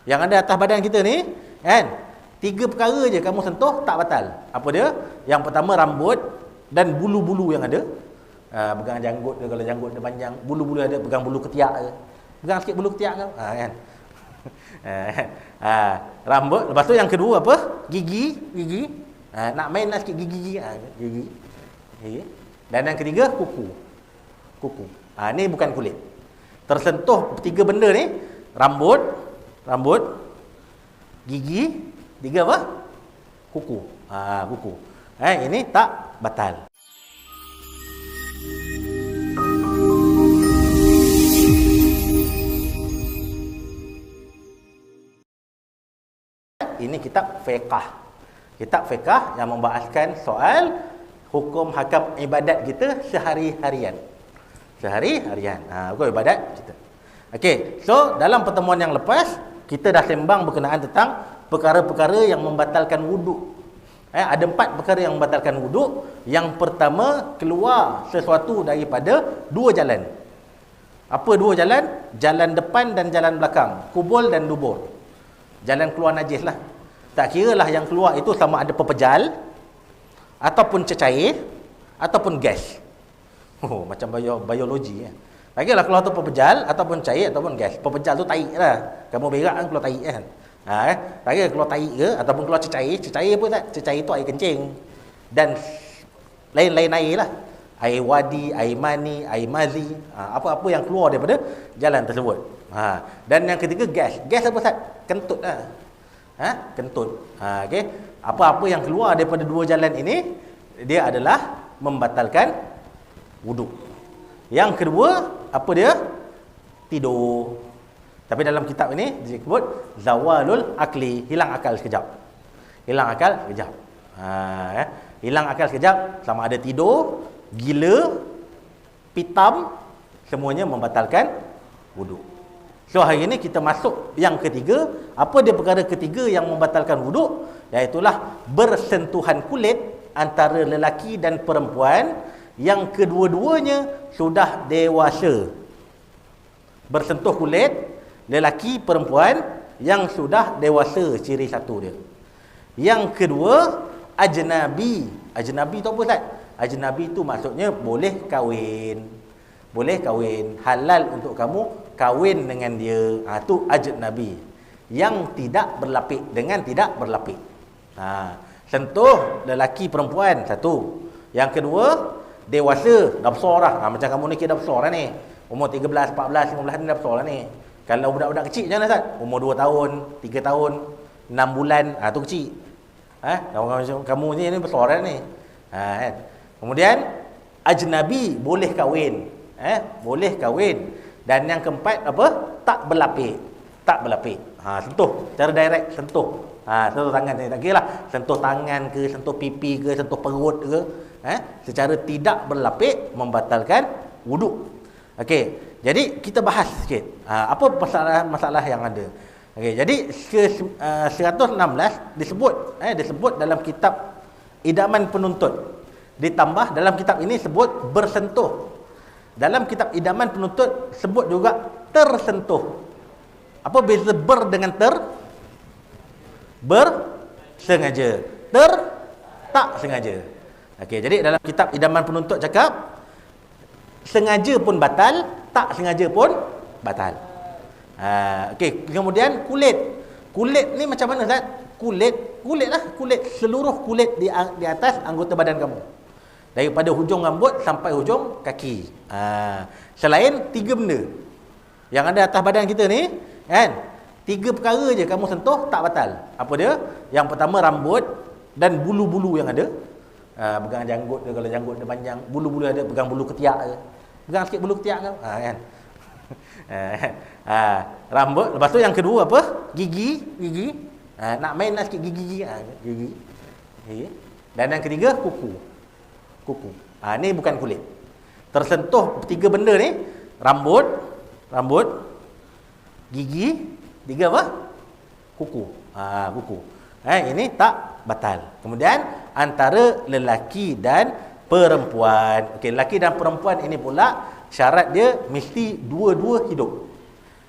Yang ada atas badan kita ni, kan? 3 perkara je kamu sentuh tak batal. Apa dia? Yang pertama rambut dan bulu-bulu yang ada. Pegang janggut dia, kalau janggut dia panjang, bulu-bulu ada, pegang bulu ketiak ke. Pegang sikit bulu ketiak kau. Kan? Rambut. Lepas tu yang kedua apa? Gigi. Nak main lah sikit gigi. Gigi. Dan yang ketiga kuku. Ni bukan kulit. Tersentuh 3 benda ni, rambut, gigi, 3 apa? Kuku. Kuku. Ini tak batal. Ini kitab fiqh. Kitab fiqh yang membahaskan soal hukum hakam ibadat kita sehari-harian. Hukum ibadat kita. Okey, so dalam pertemuan yang lepas kita dah sembang berkenaan tentang perkara-perkara yang membatalkan wuduk. Ada 4 perkara yang membatalkan wuduk. Yang pertama, keluar sesuatu daripada 2 jalan. Apa 2 jalan? Jalan depan dan jalan belakang, kubul dan dubur. Jalan keluar najis lah. Tak kira lah yang keluar itu sama ada pepejal, ataupun cecair, ataupun gas. Macam biologi ya. Tak kira lah keluar tu pepejal, ataupun cair, ataupun gas. Pepejal tu tarik lah. Kamu berak kan keluar tarik kan. Tak kira keluar tarik ke, ataupun keluar cecair. Cecair apa tak? Cecair tu air kencing. Dan lain-lain air lah. Air wadi, air mani, air mazi. Apa-apa yang keluar daripada jalan tersebut. Dan yang ketiga gas. Gas apa Ustaz? Kentut lah. Kentut. Okey. Apa-apa yang keluar daripada 2 jalan ini, dia adalah membatalkan wuduk. Yang kedua, apa dia? Tidur. Tapi dalam kitab ini disebut zawalul akli, hilang akal sekejap. Hilang akal sekejap, sama ada tidur, gila, pitam, semuanya membatalkan wuduk. So hari ini kita masuk yang ketiga. Apa dia perkara ketiga yang membatalkan wuduk? Iaitulah bersentuhan kulit antara lelaki dan perempuan yang kedua-duanya sudah dewasa. Bersentuh kulit lelaki perempuan yang sudah dewasa, ciri satu dia. Yang kedua, ajnabi. Ajnabi tu apa Ustaz? Ajnabi tu maksudnya boleh kahwin. Halal untuk kamu kahwin dengan dia. Tu ajnabi. Yang tidak berlapik dengan tidak berlapik. Sentuh lelaki perempuan satu. Yang kedua, dewasa, dah besar dah. Macam kamu ni kira dah besar dah ni. Umur 13, 14, 15 ni dah besar dah ni. Kalau budak-budak kecil macam mana Ustaz? Umur 2 tahun, 3 tahun, 6 bulan, tu kecil. Kamu ni besar dah ni. Kemudian ajnabi boleh kahwin. Boleh kahwin. Dan yang keempat apa? Tak berlapik. Sentuh secara direct, sentuh tangan ni. Tak kira lah sentuh tangan ke, sentuh pipi ke, sentuh perut ke, secara tidak berlapik membatalkan wuduk. Okey, jadi kita bahas sikit apa masalah yang ada. Okey, jadi 116 disebut dalam kitab Idaman Penuntut. Ditambah dalam kitab ini sebut bersentuh. Dalam kitab Idaman Penuntut sebut juga tersentuh. Apa beza ber dengan ter? Bersengaja. Ter tak sengaja. Okey, jadi dalam kitab Idaman Penuntut cakap sengaja pun batal, tak sengaja pun batal. Okey, kemudian kulit. Kulit ni macam mana Ustaz? Kulit seluruh kulit di atas anggota badan kamu. Daripada hujung rambut sampai hujung kaki. Selain 3 benda yang ada atas badan kita ni, kan? 3 perkara je kamu sentuh tak batal. Apa dia? Yang pertama rambut dan bulu-bulu yang ada. Pegang janggut dia, kalau janggut dia panjang, bulu-bulu ada, pegang bulu ketiak ke. Pegang sikit bulu ketiak kau. Kan? Rambut. Lepas tu yang kedua apa? Gigi. Nak main lah sikit gigi. Gigi. Dan yang ketiga kuku. Ni bukan kulit. Tersentuh 3 benda ni, rambut, gigi, 3 apa? Kuku. Ini tak batal. Kemudian antara lelaki dan perempuan. Okey, lelaki dan perempuan ini pula syarat dia mesti dua-dua hidup.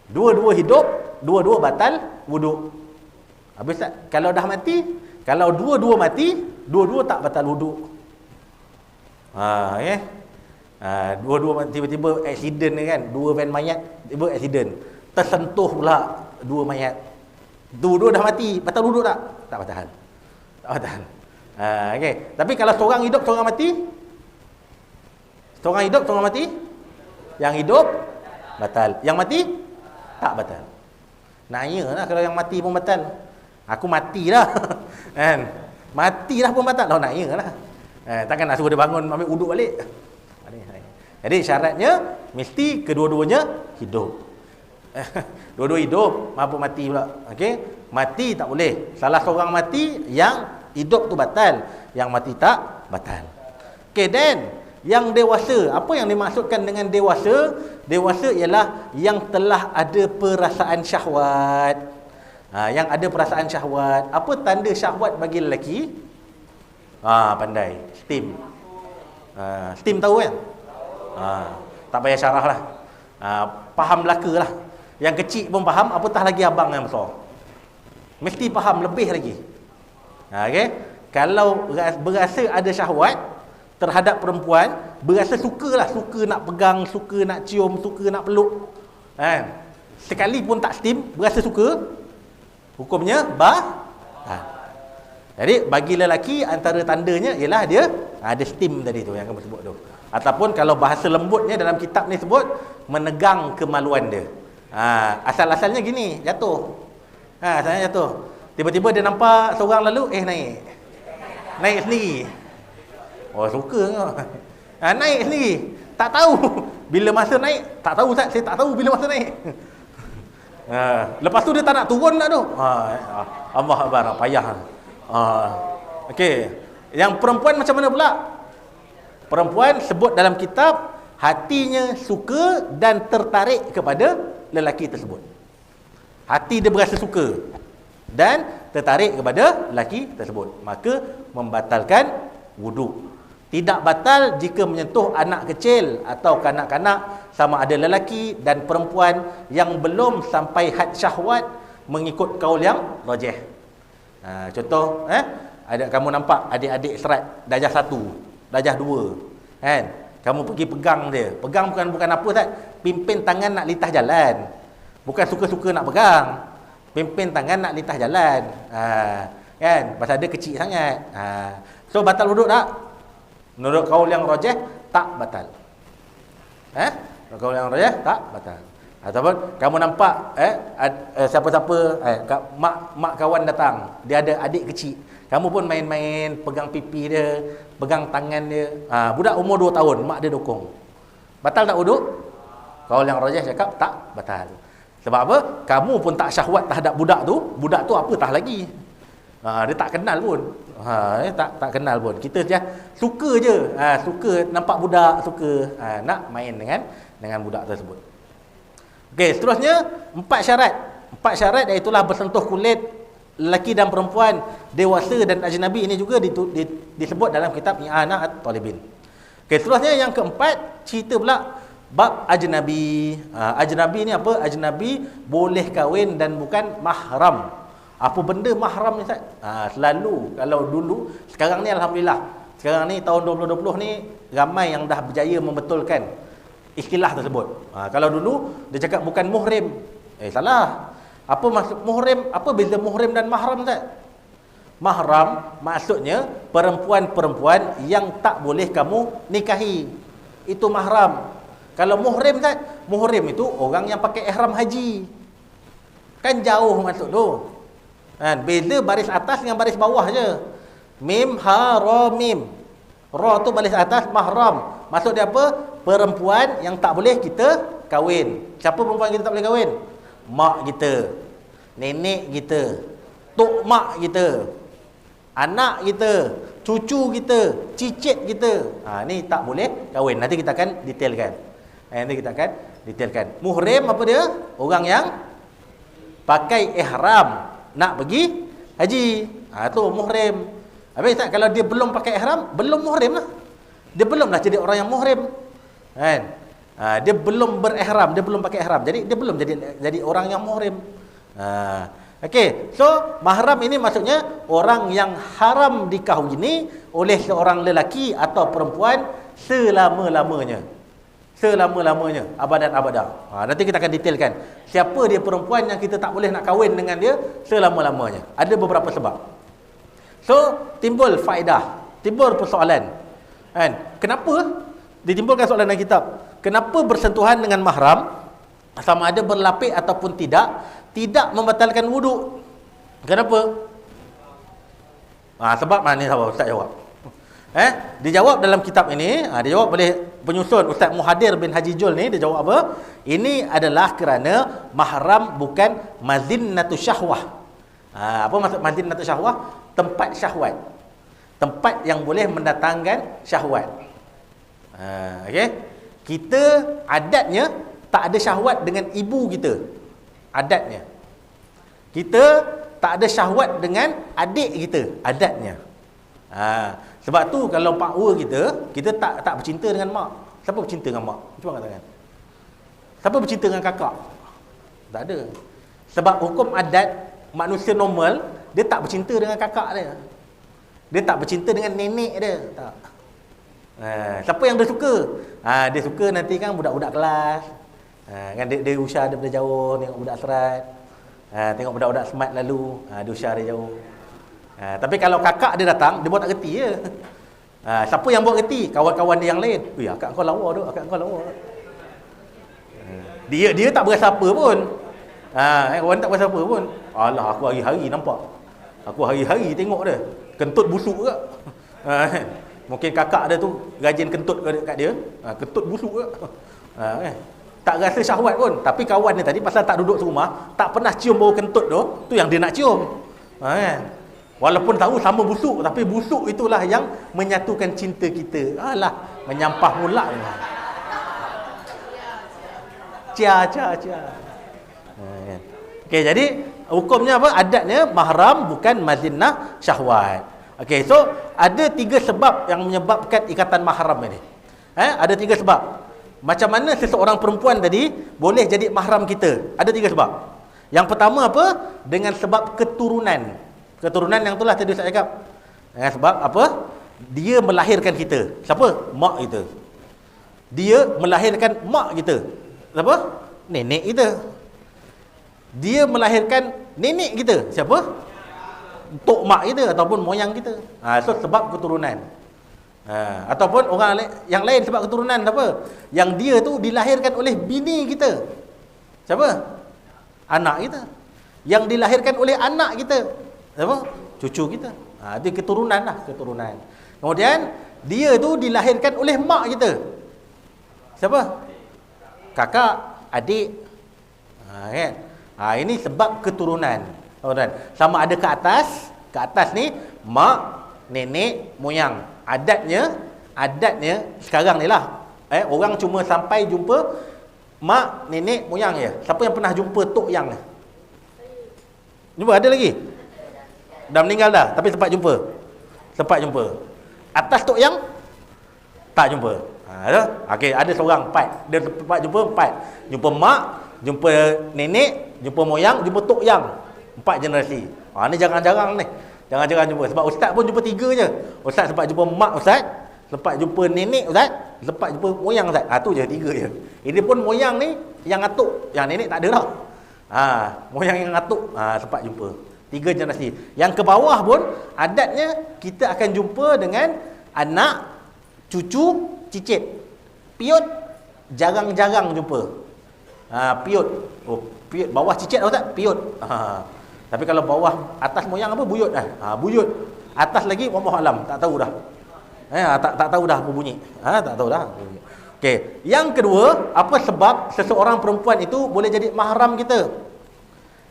Dua-dua hidup, dua-dua batal wuduk. Habis tak? Kalau dah mati, kalau dua-dua mati, dua-dua tak batal wuduk. Okay. Dua-dua tiba-tiba accident ni kan, dua van mayat tiba accident, tersentuh pula dua mayat, dua-dua dah mati, batal wuduk tak? Tak batal. Tak batal. Okay. Tapi kalau seorang hidup, seorang mati, seorang hidup, seorang mati, yang hidup batal, yang mati tak batal. Nanya lah kalau yang mati pun batal. Aku mati dah. Kan? Mati dah pun batal. Oh, nanya lah. Takkan nak suruh dia bangun ambil wuduk balik. Jadi syaratnya mesti kedua-duanya hidup. Dua-dua hidup, mampu mati pula. Okey? Mati tak boleh. Salah seorang mati, yang hidup tu batal, yang mati tak batal. Okey, dan yang dewasa, apa yang dimaksudkan dengan dewasa? Dewasa ialah yang telah ada perasaan syahwat. Yang ada perasaan syahwat. Apa tanda syahwat bagi lelaki? Pandai. Steam. Steam tahu kan? Tak payah syarah lah. Faham belaka lah. Yang kecil pun faham, apatah lagi abang yang besar. Mesti faham lebih lagi. Okay? Kalau berasa ada syahwat terhadap perempuan, berasa suka nak pegang, suka nak cium, suka nak peluk, kan? Sekali pun tak steam, berasa suka, hukumnya jadi bagi lelaki antara tandanya ialah dia ada steam tadi tu yang kamu sebut tu. Ataupun kalau bahasa lembutnya dalam kitab ni sebut menegang kemaluan dia. Asal-asalnya gini, jatuh. Asalnya jatuh. Tiba-tiba dia nampak seorang lalu, naik sendiri. Oh, suka kau. Naik sendiri. Tak tahu bila masa naik. Tak tahu Ustaz, saya tak tahu bila masa naik. Lepas tu dia tak nak turun dah tu. Allah Akbar, payah. Okey. Yang perempuan macam mana pula? Perempuan sebut dalam kitab hatinya suka dan tertarik kepada lelaki tersebut. Hati dia berasa suka dan tertarik kepada lelaki tersebut, maka membatalkan wuduk. Tidak batal jika menyentuh anak kecil atau kanak-kanak, sama ada lelaki dan perempuan yang belum sampai had syahwat mengikut kaul yang rajih. Contoh, ada kamu nampak adik-adik serat darjah 1, darjah 2, kan? Kamu pergi pegang dia. Pegang bukan apa Ustaz? Pimpin tangan nak lintas jalan. Bukan suka-suka nak pegang. Pimpin tangan nak lintas jalan. Kan? Pasal dia kecil sangat. So batal wuduk tak? Menurut kaul yang rajih tak batal. Menurut kaul yang rajih tak batal. Ataupun kamu nampak siapa-siapa mak kawan datang, dia ada adik kecil. Kamu pun main-main pegang pipi dia, pegang tangan dia. Budak umur 2 tahun, mak dia dukung. Batal tak wuduk? Kaul yang rajih cakap tak batal. Sebab apa? Kamu pun tak syahwat terhadap budak tu apa tah lagi. Dia tak kenal pun. Tak kenal pun. Kita je suka je. Suka nampak budak, suka nak main dengan budak tersebut. Okey, seterusnya 4 syarat. 4 syarat iaitulah bersentuh kulit lelaki dan perempuan, dewasa dan ajnabi. Ini juga disebut dalam kitab I'anah at-Talibin. Okey, seterusnya yang keempat, cerita pula bab ajnabi. Ajnabi ni apa? Ajnabi boleh kahwin dan bukan mahram. Apa benda mahram ni Ustaz? Selalu kalau dulu, sekarang ni alhamdulillah. Sekarang ni tahun 2020 ni ramai yang dah berjaya membetulkan istilah tersebut. Kalau dulu dia cakap bukan muhrim. Salah. Apa maksud muhrim? Apa beza muhrim dan mahram Ustaz? Mahram maksudnya perempuan-perempuan yang tak boleh kamu nikahi. Itu mahram. Kalau muhrim Ustaz, muhrim itu orang yang pakai ihram haji. Kan jauh maksud tu. Beza baris atas dengan baris bawah je. Mim, ha, ra, mim. Ra tu baris atas, mahram. Maksud dia apa? Perempuan yang tak boleh kita kahwin. Siapa perempuan kita tak boleh kahwin? Mak kita, nenek kita, tok mak kita, anak kita, cucu kita, cicit kita. Ni tak boleh kahwin. Nanti kita akan detailkan. Muhrim apa dia? Orang yang pakai ihram nak pergi haji. Tu muhrim. Habis tak, kalau dia belum pakai ihram, belum muhrim lah. Dia belum lah jadi orang yang muhrim. Kan? Dia belum berihram, dia belum pakai ihram. Jadi dia belum jadi orang yang muhrim. Okey, so mahram ini maksudnya orang yang haram dikahwini oleh seorang lelaki atau perempuan selama-lamanya. Selama-lamanya, abadan abadah. Nanti kita akan detailkan siapa dia perempuan yang kita tak boleh nak kahwin dengan dia selama-lamanya. Ada beberapa sebab. So, timbul faedah, timbul persoalan. Kan? Kenapa ditimbulkan soalan dalam kitab? Kenapa bersentuhan dengan mahram, sama ada berlapik ataupun tidak membatalkan wuduk? Kenapa? Sebab mana ni sahabat Ustaz jawab. Dijawab dalam kitab ini, dijawab oleh penyusun Ustaz Muhadir bin Haji Jul ni, dia jawab apa? Ini adalah kerana mahram bukan mazinnatu syahwah. Apa maksud mazinnatu syahwah? Tempat syahwat. Tempat yang boleh mendatangkan syahwat. Okey. Kita adatnya tak ada syahwat dengan ibu kita. Adatnya. Kita tak ada syahwat dengan adik kita. Adatnya. Sebab tu kalau pakwa kita tak bercinta dengan mak. Siapa bercinta dengan mak? Cuba katakan. Siapa bercinta dengan kakak? Tak ada. Sebab hukum adat manusia normal, dia tak bercinta dengan kakak dia. Dia tak bercinta dengan nenek dia. Tak. Siapa yang dia suka? Dia suka nanti kan budak-budak kelas. Kan dia usah daripada jauh, tengok budak serat. Tengok budak-budak smart lalu, dia usah dia jauh. Tapi kalau kakak dia datang, dia buat tak reti je. Siapa yang buat reti? Kawan-kawan dia yang lain. Akak kau lawa tu, akak kau lawa. Dia tak berasa apa pun. Kawan tak berasa apa pun. Alah, aku hari-hari nampak. Aku hari-hari tengok dia. Kentut busuk ke? Mungkin kakak dia tu rajin kentut kat dia. Kentut busuk ke? Tak rasa syahwat pun. Tapi kawan dia tadi pasal tak duduk serumah, tak pernah cium bau kentut tu yang dia nak cium. Walaupun tahu sama busuk, tapi busuk itulah yang menyatukan cinta kita. Alah, menyampah pula. Cia. Okey, jadi hukumnya apa? Adatnya mahram bukan mazinnah syahwat. Okey, so ada 3 sebab yang menyebabkan ikatan mahram ini. Ada 3 sebab. Macam mana seseorang perempuan tadi boleh jadi mahram kita? Ada 3 sebab. Yang pertama apa? Dengan sebab keturunan. Keturunan yang itulah tadi saya cakap. Sebab apa? Dia melahirkan kita. Siapa? Mak kita. Dia melahirkan mak kita. Siapa? Nenek kita. Dia melahirkan nenek kita. Siapa? Tok mak kita ataupun moyang kita. So sebab keturunan. Ataupun orang yang lain sebab keturunan apa? Yang dia tu dilahirkan oleh bini kita. Siapa? Anak kita. Yang dilahirkan oleh anak kita. Siapa? Cucu kita. Itu keturunan lah, keturunan. Kemudian dia tu dilahirkan oleh mak kita. Siapa? Kakak, adik. Kan? Ini sebab keturunan. Sama ada ke atas ni mak, nenek, moyang. Adatnya sekarang ni lah. Orang cuma sampai jumpa mak, nenek, moyang je. Siapa yang pernah jumpa tok yang? Jumpa ada lagi? Dah meninggal dah, tapi sempat jumpa. Atas tok yang tak jumpa. Okey, ada seorang 4. Dia sempat jumpa 4. Jumpa mak, jumpa nenek, jumpa moyang, jumpa tok yang. 4 generasi. Ni jarang-jarang ni. Jarang-jarang jumpa. Sebab ustaz pun jumpa 3 je. Ustaz sempat jumpa mak ustaz, sempat jumpa nenek ustaz, sempat jumpa moyang ustaz. Tu je 3 je. Ini pun moyang ni yang atuk, yang nenek tak ada dah. Moyang yang atuk sempat jumpa. 3 generasi. Yang ke bawah pun adatnya kita akan jumpa dengan anak, cucu, cicit. Piut jarang-jarang jumpa. Piut. Piut bawah cicit ustaz, piut. Tapi kalau bawah atas moyang apa? Buyut dah. Buyut. Atas lagi wallahu alam, tak tahu dah. Tak tahu dah apa bunyi. Tak tahu dah. Okey, yang kedua, apa sebab seseorang perempuan itu boleh jadi mahram kita?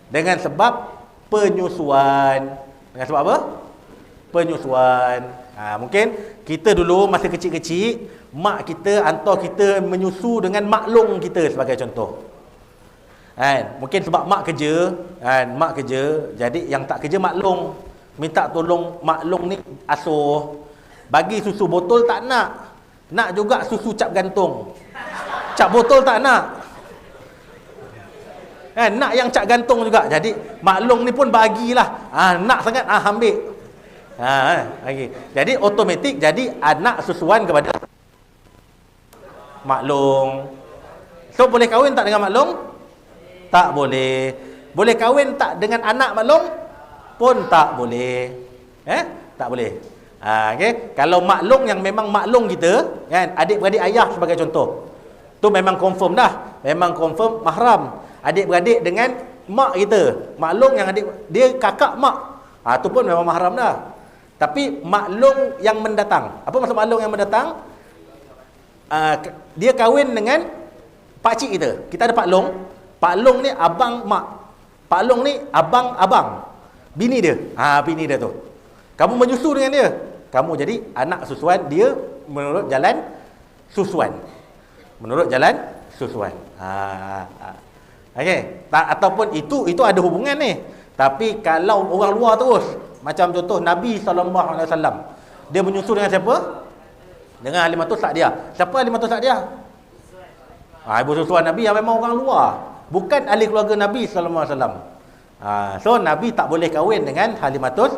Dengan sebab penyusuan. Dengan sebab apa? Penyusuan. Mungkin kita dulu masa kecil-kecil, mak kita hantar kita menyusu dengan maklong kita sebagai contoh. Mungkin sebab mak kerja, jadi yang tak kerja maklong, minta tolong maklong ni asuh. Bagi susu botol tak nak. Nak juga susu cap gantung. Cap botol tak nak. Nak yang cap gantung juga. Jadi maklong ni pun bagilah. Nak sangat, ambil. Okay. Jadi automatik jadi anak susuan kepada maklong. So boleh kahwin tak dengan maklong? Tak boleh. Boleh kahwin tak dengan anak maklong? Pun tak boleh. Tak boleh. Okay. Kalau maklong yang memang maklong kita, kan, adik-beradik ayah sebagai contoh, tu memang confirm dah. Memang confirm mahram. Adik-beradik dengan mak kita, maklong yang adik dia kakak mak, tu pun memang mahram dah. Tapi maklong yang mendatang, apa maksud maklong yang mendatang? Dia kahwin dengan pakcik kita. Kita ada pak long. Pak long ni abang mak. Pak long ni abang bini dia. Bini dia tu. Kamu menyusu dengan dia. Kamu jadi anak susuan dia menurut jalan susuan. Menurut jalan susuan. Okey. Ataupun itu ada hubungan ni. Tapi kalau orang luar terus, macam contoh Nabi SAW, dia menyusu dengan siapa? Dengan Halimatus Sa'diyah. Siapa Halimatus Sa'diyah? Ibu susuan Nabi yang memang orang luar, bukan ahli keluarga Nabi SAW. So Nabi tak boleh kahwin dengan Halimatus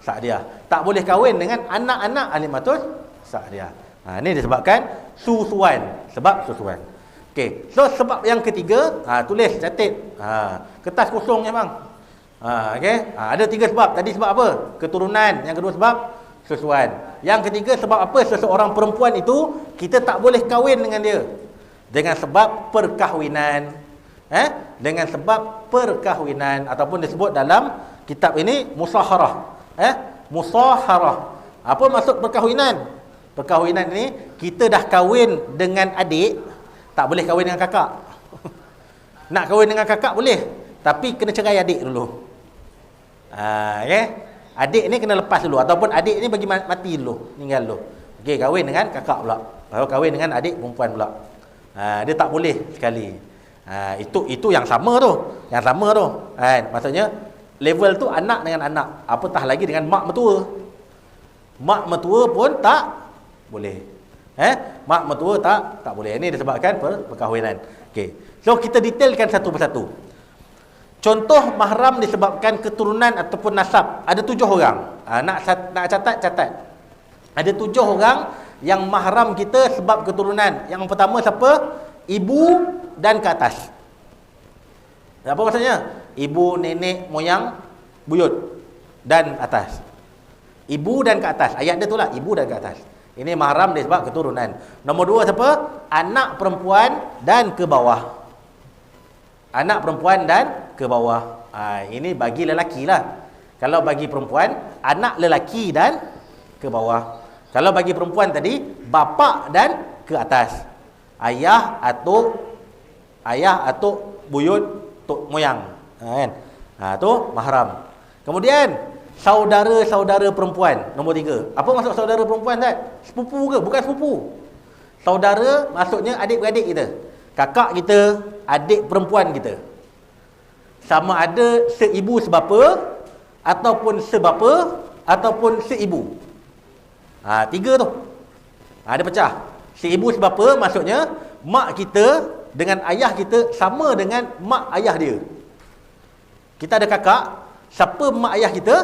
Sa'diyah. Tak boleh kahwin dengan anak-anak Halimatus Sa'diyah. Ini disebabkan susuan. Sebab susuan. Okey. So sebab yang ketiga, tulis, catat. Kertas kosong je bang. Okey. Ada 3 sebab. Tadi sebab apa? Keturunan. Yang kedua sebab susuan. Yang ketiga sebab apa? Seseorang perempuan itu kita tak boleh kahwin dengan dia. Dengan sebab perkahwinan. Dengan sebab perkahwinan, ataupun disebut dalam kitab ini musaharah. Musaharah. Apa maksud perkahwinan? Perkahwinan ini kita dah kahwin dengan adik, tak boleh kahwin dengan kakak. Nak kahwin dengan kakak boleh, tapi kena cerai adik dulu. Adik ni kena lepas dulu, ataupun adik ni bagi mati dulu, meninggal dulu. Okey, kahwin dengan kakak pula. Baru kahwin dengan adik perempuan pula. Dia tak boleh sekali. Itu yang sama tu. Yang sama tu. Maksudnya level tu anak dengan anak. Apatah lagi dengan mak mertua. Mak mertua pun tak boleh. Mak mertua tak boleh. Ini disebabkan perkahwinan. Okey. So kita detailkan satu persatu. Contoh mahram disebabkan keturunan ataupun nasab. Ada 7 orang. Nak catat. Ada 7 orang yang mahram kita sebab keturunan. Yang pertama siapa? Ibu dan ke atas. Apa maksudnya? Ibu, nenek, moyang, buyut dan atas. Ibu dan ke atas. Ayat dia tu lah, ibu dan ke atas. Ini mahram dia sebab keturunan. Nombor 2 siapa? Anak perempuan dan ke bawah. Anak perempuan dan ke bawah. Ini bagi lelaki lah. Kalau bagi perempuan, anak lelaki dan ke bawah. Kalau bagi perempuan tadi, bapa dan ke atas. Ayah, atuk, buyut, tok moyang. Kan? Tu mahram. Kemudian saudara-saudara perempuan. Nombor 3. Apa maksud saudara perempuan tak? Sepupu ke? Bukan sepupu. Saudara maksudnya adik-beradik kita. Kakak kita, adik perempuan kita. Sama ada seibu sebapa, ataupun sebapa, ataupun seibu. 3 tu. Dia pecah. Seibu sebapa maksudnya mak kita dengan ayah kita sama dengan mak ayah dia. Kita ada kakak, siapa mak ayah kita?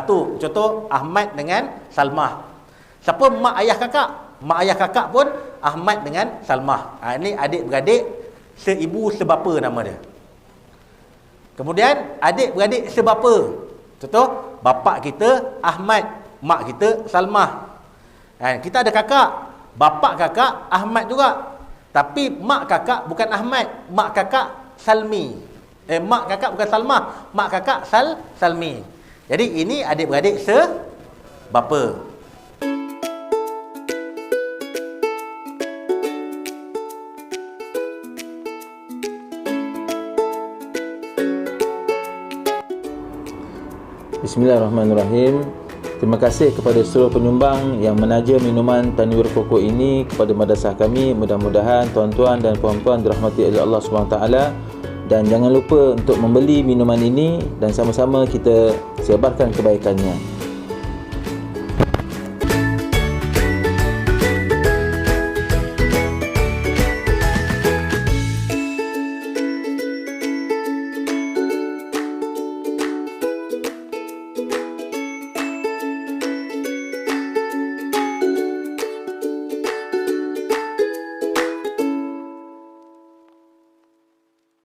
Tu contoh Ahmad dengan Salmah. Siapa mak ayah kakak? Mak ayah kakak pun Ahmad dengan Salmah. Ini adik-beradik seibu sebapa nama dia. Kemudian adik-beradik sebapa. Contoh bapa kita Ahmad, mak kita Salmah. Kita ada kakak, bapa kakak Ahmad juga. Tapi mak kakak bukan Ahmad, mak kakak Salmi. Mak kakak bukan Salmah, mak kakak Salmi. Jadi ini adik-beradik sebapa. Bismillahirrahmanirrahim. Terima kasih kepada seluruh penyumbang yang menaja minuman Tanwir Koko ini kepada madrasah kami. Mudah-mudahan tuan-tuan dan puan-puan dirahmati oleh Allah SWT. Dan jangan lupa untuk membeli minuman ini dan sama-sama kita sebarkan kebaikannya.